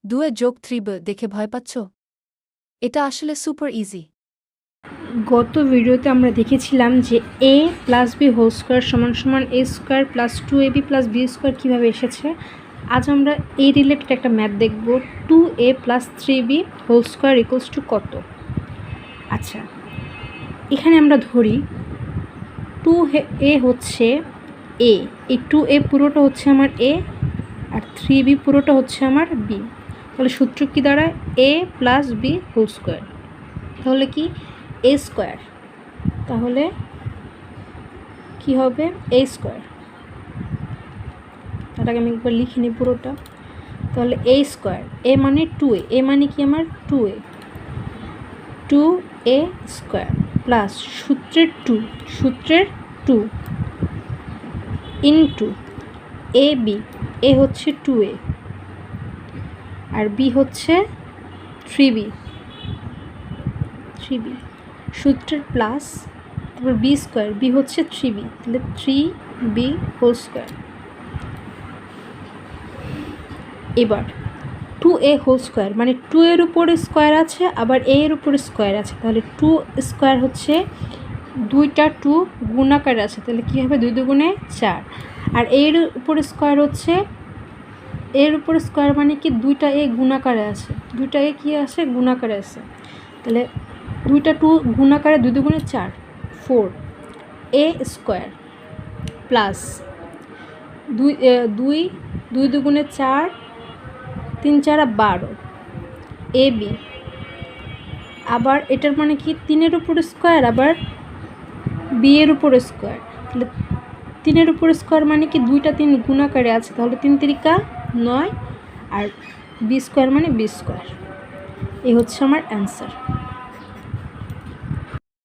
2 যোগ 3b দেখে ভয় পাচ্ছ? এটা আসলে সুপার ইজি। গত ভিডিওতে আমরা দেখেছিলাম যে a plus B whole square সমান সমান a square plus 2ab plus B square কীভাবে এসেছে। আজ আমরা এই রিলেটেড একটা ম্যাথ দেখব। 2a plus 3b whole square equals to কত। আচ্ছা, এখানে আমরা ধরি 2a হচ্ছে a, এই 2a পুরোটা হচ্ছে আমার a আর 3b পুরোটা হচ্ছে আমার b। তাহলে সূত্র কী দাঁড়ায়? a plus B whole square. তাহলে কি a স্কোয়ার, তাহলে কি হবে a স্কোয়ার। তার আগে আমি একবার লিখে নিই পুরোটা। তাহলে a স্কোয়ার, a মানে 2a, a মানে কি আমার 2a, 2a স্কোয়ার প্লাস সূত্রের 2 ইন্টু a b, a হচ্ছে 2a আর b হচ্ছে 3b, সূত্রের প্লাস তারপর বি স্কোয়ার, বি হচ্ছে 3b, তাহলে 3b হোল স্কোয়ার। এবার 2a হোল স্কোয়ার মানে 2 এর উপরে স্কোয়ার আছে আবার a এর উপরে স্কোয়ার আছে, তাহলে 2 স্কোয়ার হচ্ছে দুইটা 2 গুণাকারে আছে, তাহলে কী হবে 2 দুগুণে 4। আর এর উপরে স্কোয়ার হচ্ছে এর উপরে স্কোয়ার মানে কি দুইটা a গুণাকারে আছে, দুইটা a কী আছে গুণাকারে আছে, তাহলে দুইটা 2 গুণাকারে 2 দুগুণে 4, 4a স্কোয়ার প্লাস 2 দুগুণে 4, 3 4 12 ab, আবার এটার মানে কি 3-এর উপরে স্কোয়ার আবার b এর উপরে স্কোয়ার, তাহলে 3-এর উপরে স্কোয়ার মানে কি দুইটা 3 গুণাকারে আছে, তাহলে 3 3 9 আর b স্কোয়ার মানে b স্কোয়ার। এই হচ্ছে আমার অ্যান্সার।